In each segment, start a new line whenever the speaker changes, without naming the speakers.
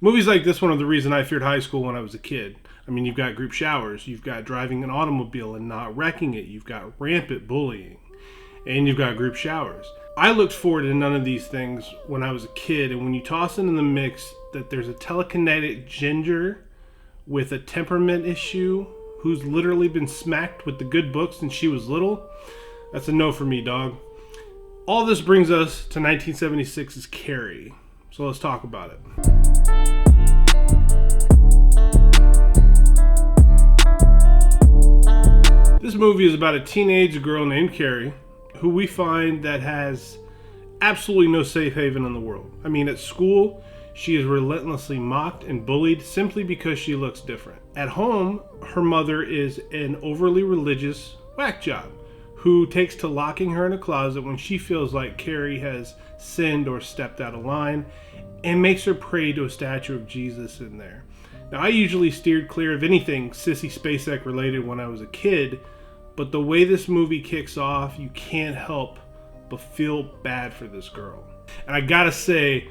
Movies like this one are the reason I feared high school when I was a kid. I mean, you've got group showers, you've got driving an automobile and not wrecking it, you've got rampant bullying, and you've got group showers. I looked forward to none of these things when I was a kid, and when you toss in the mix that there's a telekinetic ginger with a temperament issue who's literally been smacked with the good book since she was little, that's a no for me, dog. All this brings us to 1976's Carrie. So let's talk about it. This movie is about a teenage girl named Carrie who we find that has absolutely no safe haven in the world. I mean, at school, she is relentlessly mocked and bullied simply because she looks different. At home, her mother is an overly religious whack job who takes to locking her in a closet when she feels like Carrie has sinned or stepped out of line, and makes her pray to a statue of Jesus in there. Now, I usually steered clear of anything Sissy Spacek related when I was a kid, but the way this movie kicks off, you can't help but feel bad for this girl. And I gotta say,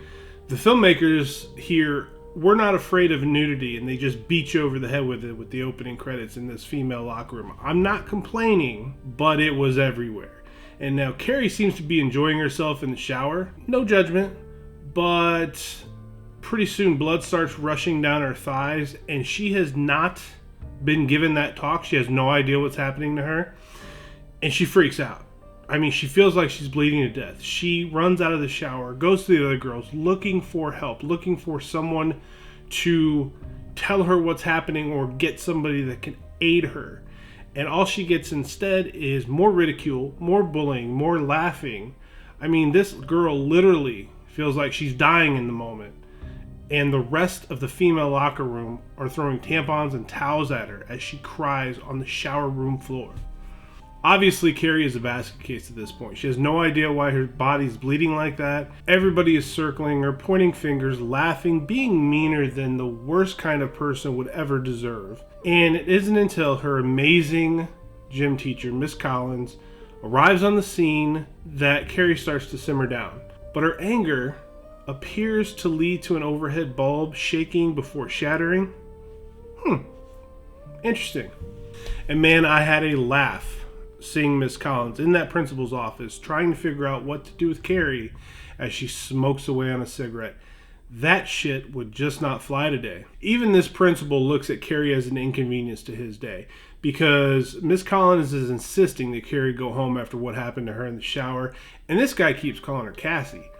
the filmmakers here were not afraid of nudity, and they just beat you over the head with it with the opening credits in this female locker room. I'm not complaining, but it was everywhere. And now Carrie seems to be enjoying herself in the shower. No judgment, but pretty soon blood starts rushing down her thighs, and she has not been given that talk. She has no idea what's happening to her, and she freaks out. I mean, she feels like she's bleeding to death. She runs out of the shower, goes to the other girls, looking for help, looking for someone to tell her what's happening or get somebody that can aid her. And all she gets instead is more ridicule, more bullying, more laughing. I mean, this girl literally feels like she's dying in the moment. And the rest of the female locker room are throwing tampons and towels at her as she cries on the shower room floor. Obviously, Carrie is a basket case at this point. She has no idea why her body's bleeding like that. Everybody is circling her, pointing fingers, laughing, being meaner than the worst kind of person would ever deserve. And it isn't until her amazing gym teacher, Miss Collins, arrives on the scene that Carrie starts to simmer down. But her anger appears to lead to an overhead bulb shaking before shattering. Interesting. And man, I had a laugh seeing Miss Collins in that principal's office trying to figure out what to do with Carrie as she smokes away on a cigarette. That shit would just not fly today. Even this principal looks at Carrie as an inconvenience to his day, because Miss Collins is insisting that Carrie go home after what happened to her in the shower, and this guy keeps calling her Cassie.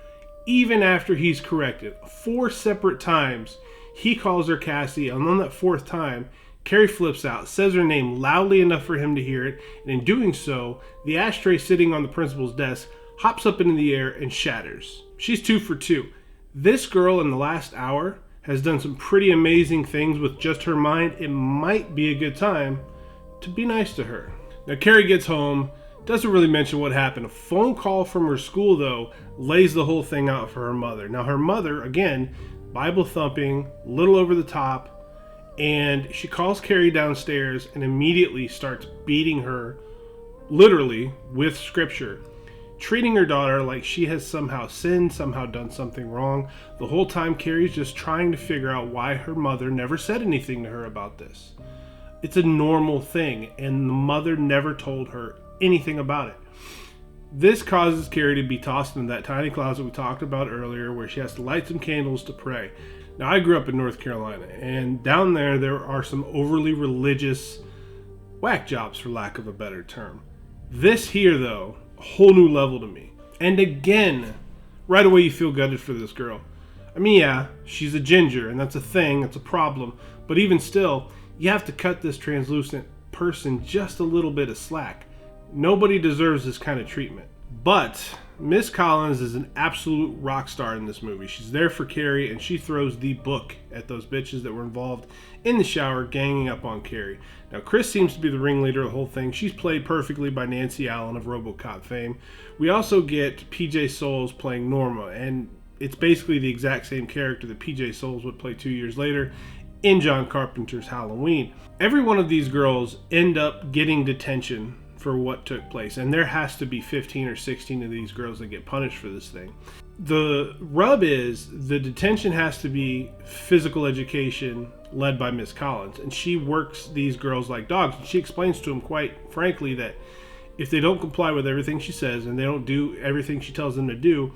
Even after he's corrected 4 separate times, he calls her Cassie, and on that 4th time, Carrie flips out, says her name loudly enough for him to hear it, and in doing so, the ashtray sitting on the principal's desk hops up into the air and shatters. She's 2 for 2. This girl in the last hour has done some pretty amazing things with just her mind. It might be a good time to be nice to her. Now, Carrie gets home, doesn't really mention what happened. A phone call from her school, though, lays the whole thing out for her mother. Now, her mother, again, Bible thumping, little over the top, and she calls Carrie downstairs and immediately starts beating her, literally, with scripture, treating her daughter like she has somehow sinned, somehow done something wrong. The whole time, Carrie's just trying to figure out why her mother never said anything to her about this. It's a normal thing, and the mother never told her anything about it. This causes Carrie to be tossed into that tiny closet we talked about earlier, where she has to light some candles to pray. Now, I grew up in North Carolina, and down there are some overly religious whack jobs, for lack of a better term. This here, though, a whole new level to me. And again, right away you feel gutted for this girl. I mean, yeah, she's a ginger, and that's a thing, it's a problem, but even still, you have to cut this translucent person just a little bit of slack. Nobody deserves this kind of treatment. But Miss Collins is an absolute rock star in this movie. She's there for Carrie, and she throws the book at those bitches that were involved in the shower, ganging up on Carrie. Now, Chris seems to be the ringleader of the whole thing. She's played perfectly by Nancy Allen of RoboCop fame. We also get PJ Soles playing Norma, and it's basically the exact same character that PJ Soles would play 2 years later in John Carpenter's Halloween. Every one of these girls end up getting detention for what took place, and there has to be 15 or 16 of these girls that get punished for this thing. The rub is the detention has to be physical education led by Miss Collins, and she works these girls like dogs. And she explains to them quite frankly that if they don't comply with everything she says and they don't do everything she tells them to do,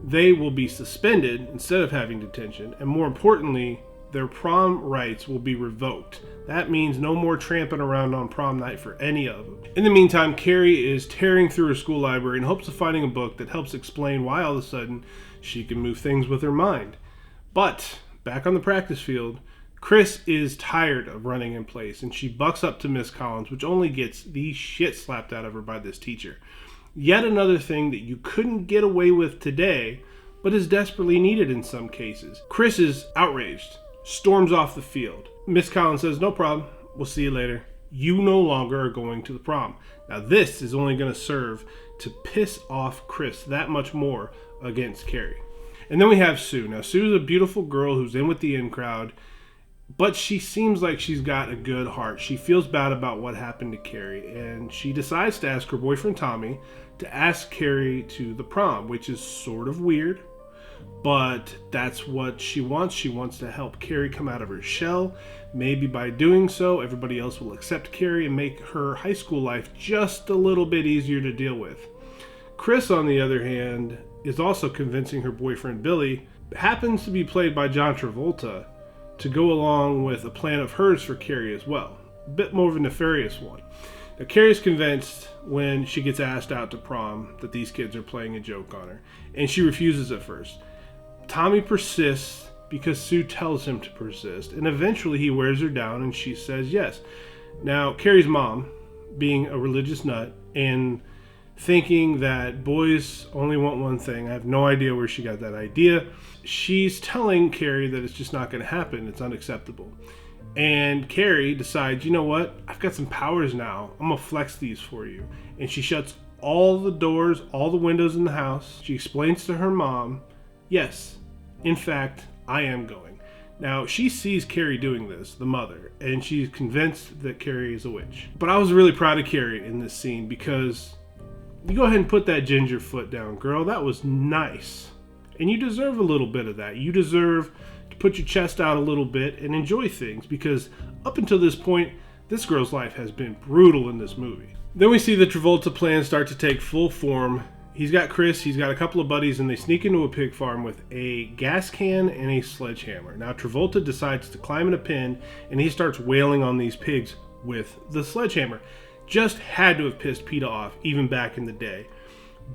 they will be suspended instead of having detention, and more importantly, their prom rights will be revoked. That means no more tramping around on prom night for any of them. In the meantime, Carrie is tearing through her school library in hopes of finding a book that helps explain why all of a sudden she can move things with her mind. But back on the practice field, Chris is tired of running in place, and she bucks up to Miss Collins, which only gets the shit slapped out of her by this teacher. Yet another thing that you couldn't get away with today, but is desperately needed in some cases. Chris is outraged, storms off the field. Miss Collins says, "No problem, we'll see you later. You no longer are going to the prom." Now this is only going to serve to piss off Chris that much more against Carrie. And then we have Sue. Now Sue's a beautiful girl who's in with the in crowd, but she seems like she's got a good heart. She feels bad about what happened to Carrie, and she decides to ask her boyfriend Tommy to ask Carrie to the prom, which is sort of weird, but that's what she wants. She wants to help Carrie come out of her shell. Maybe by doing so, everybody else will accept Carrie and make her high school life just a little bit easier to deal with. Chris, on the other hand, is also convincing her boyfriend Billy, happens to be played by John Travolta, to go along with a plan of hers for Carrie as well. A bit more of a nefarious one. Now, Carrie's convinced when she gets asked out to prom that these kids are playing a joke on her, and she refuses at first. Tommy persists because Sue tells him to persist, and eventually he wears her down and she says yes. Now, Carrie's mom, being a religious nut and thinking that boys only want one thing, I have no idea where she got that idea, she's telling Carrie that it's just not going to happen. It's unacceptable. And Carrie decides, you know what? I've got some powers now. I'm going to flex these for you. And she shuts all the doors, all the windows in the house. She explains to her mom, yes, in fact, I am going. Now, she sees Carrie doing this, the mother, and she's convinced that Carrie is a witch. But I was really proud of Carrie in this scene because you go ahead and put that ginger foot down, girl. That was nice. And you deserve a little bit of that. You deserve to put your chest out a little bit and enjoy things, because up until this point, this girl's life has been brutal in this movie. Then we see the Travolta plan start to take full form. He's got Chris, he's got a couple of buddies, and they sneak into a pig farm with a gas can and a sledgehammer. Now Travolta decides to climb in a pen, and he starts wailing on these pigs with the sledgehammer. Just had to have pissed PETA off, even back in the day.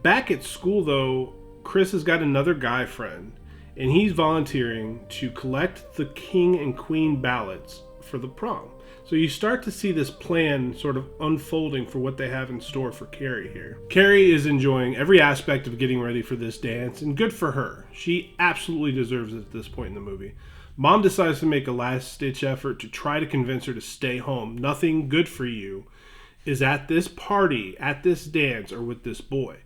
Back at school, though, Chris has got another guy friend, and he's volunteering to collect the king and queen ballots for the prom. So you start to see this plan sort of unfolding for what they have in store for Carrie here. Carrie is enjoying every aspect of getting ready for this dance, and good for her. She absolutely deserves it at this point in the movie. Mom decides to make a last-ditch effort to try to convince her to stay home. Nothing good for you is at this party, at this dance, or with this boy.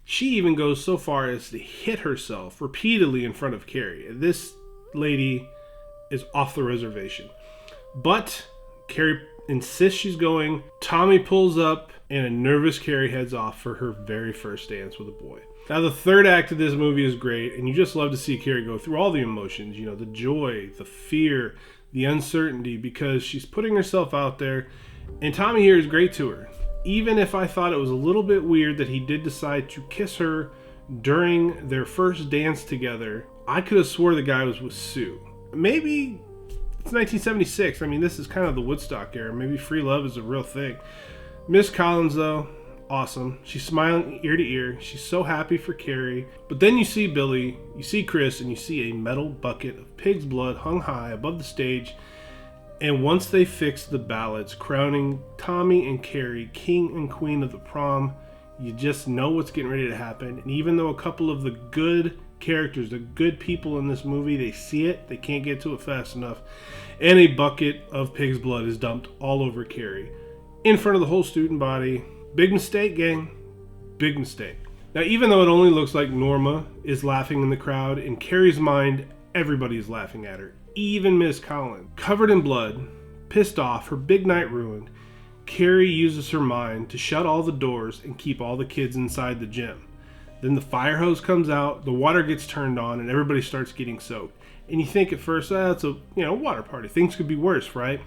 She even goes so far as to hit herself repeatedly in front of Carrie. This lady is off the reservation. But Carrie insists she's going. Tommy pulls up, and a nervous Carrie heads off for her very first dance with a boy. Now, the third act of this movie is great, and you just love to see Carrie go through all the emotions, you know, the joy, the fear, the uncertainty, because she's putting herself out there, and Tommy here is great to her. Even if I thought it was a little bit weird that he did decide to kiss her during their first dance together, I could have swore the guy was with Sue. Maybe it's 1976. I mean, this is kind of the Woodstock era. Maybe free love is a real thing. Miss Collins, though, awesome. She's smiling ear to ear. She's so happy for Carrie. But then you see Billy, you see Chris, and you see a metal bucket of pig's blood hung high above the stage. And once they fix the ballots, crowning Tommy and Carrie king and queen of the prom, you just know what's getting ready to happen. And even though a couple of the good characters, the good people in this movie, they see it, they can't get to it fast enough, and a bucket of pig's blood is dumped all over Carrie in front of the whole student body. Big mistake, gang. Big mistake. Now, even though it only looks like Norma is laughing in the crowd, in Carrie's mind, everybody is laughing at her. Even Miss Collins. Covered in blood, pissed off, her big night ruined, Carrie uses her mind to shut all the doors and keep all the kids inside the gym. Then the fire hose comes out, the water gets turned on, and everybody starts getting soaked. And you think at first, it's a water party. Things could be worse, right?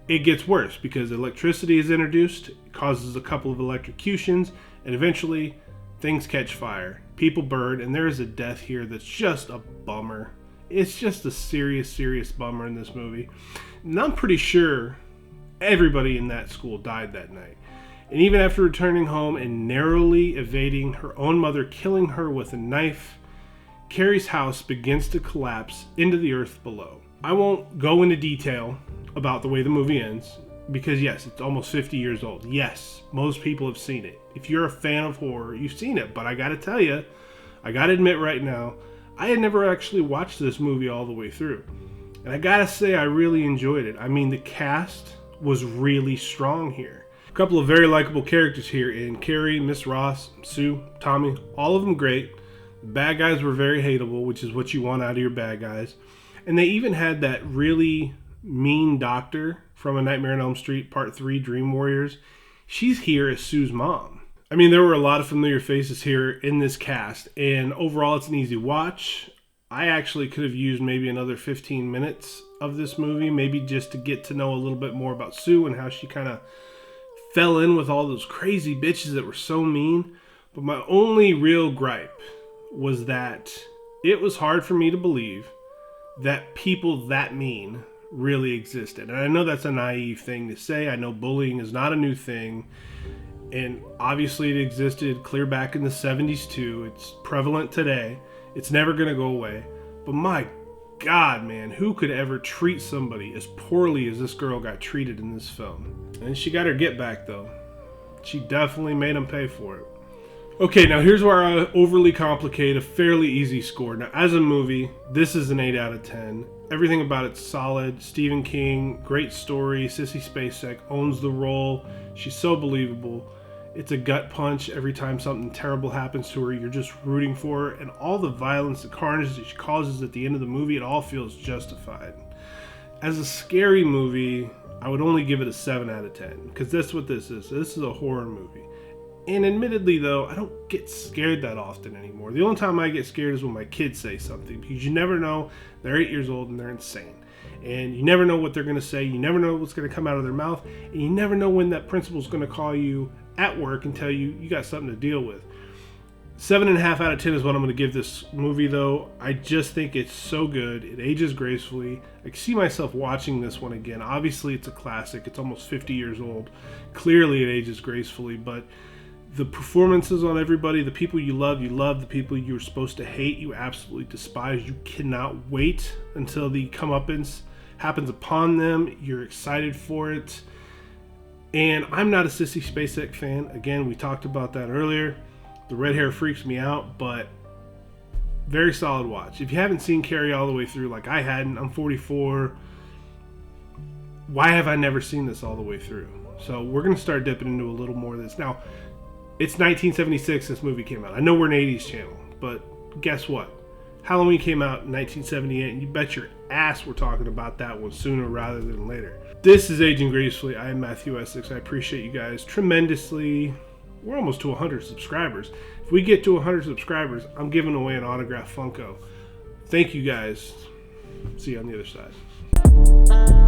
It gets worse because electricity is introduced, it causes a couple of electrocutions, and eventually things catch fire. People burn, and there is a death here that's just a bummer. It's just a serious, serious bummer in this movie. And I'm pretty sure everybody in that school died that night. And even after returning home and narrowly evading her own mother killing her with a knife, Carrie's house begins to collapse into the earth below. I won't go into detail about the way the movie ends, because yes, it's almost 50 years old. Yes, most people have seen it. If you're a fan of horror, you've seen it. But I gotta tell you, I gotta admit right now, I had never actually watched this movie all the way through. And I gotta say, I really enjoyed it. I mean, the cast was really strong here. A couple of very likable characters here in Carrie, Miss Ross, Sue, Tommy, all of them great. The bad guys were very hateable, which is what you want out of your bad guys. And they even had that really mean doctor from A Nightmare on Elm Street Part 3, Dream Warriors. She's here as Sue's mom. I mean, there were a lot of familiar faces here in this cast, and overall it's an easy watch. I actually could have used maybe another 15 minutes of this movie, maybe just to get to know a little bit more about Sue and how she kind of fell in with all those crazy bitches that were so mean. But my only real gripe was that it was hard for me to believe that people that mean really existed. And I know that's a naive thing to say. I know bullying is not a new thing. And obviously it existed clear back in the 70s too. It's prevalent today. It's never going to go away. But my God, man, who could ever treat somebody as poorly as this girl got treated in this film? And she got her get back though. She definitely made him pay for it. Okay, now here's where I overly complicate a fairly easy score. Now, as a movie, this is an 8 out of 10. Everything about it's solid. Stephen King, great story. Sissy Spacek owns the role. She's so believable. It's a gut punch every time something terrible happens to her. You're just rooting for her. And all the violence, the carnage that she causes at the end of the movie, it all feels justified. As a scary movie, I would only give it a 7 out of 10. Because that's what this is. This is a horror movie. And admittedly, though, I don't get scared that often anymore. The only time I get scared is when my kids say something. Because you never know. They're 8 years old and they're insane. And you never know what they're going to say. You never know what's going to come out of their mouth. And you never know when that principal's going to call you at work and tell you you got something to deal with. 7.5 out of 10 is what I'm going to give this movie, though. I just think it's so good. It ages gracefully. I can see myself watching this one again. Obviously, it's a classic. It's almost 50 years old. Clearly, it ages gracefully, but the performances on everybody, the people you love, the people you're supposed to hate, you absolutely despise. You cannot wait until the comeuppance happens upon them. You're excited for it. And I'm not a Sissy Spacek fan. Again, we talked about that earlier. The red hair freaks me out, but very solid watch. If you haven't seen Carrie all the way through, like I hadn't, I'm 44. Why have I never seen this all the way through? So we're going to start dipping into a little more of this. Now, it's 1976 this movie came out. I know we're an 80s channel, but guess what? Halloween came out in 1978, and you bet your ass we're talking about that one sooner rather than later. This is Aging Gracefully. I am Matthew Essex. I appreciate you guys tremendously. We're almost to 100 subscribers. If we get to 100 subscribers, I'm giving away an autographed Funko. Thank you guys. See you on the other side.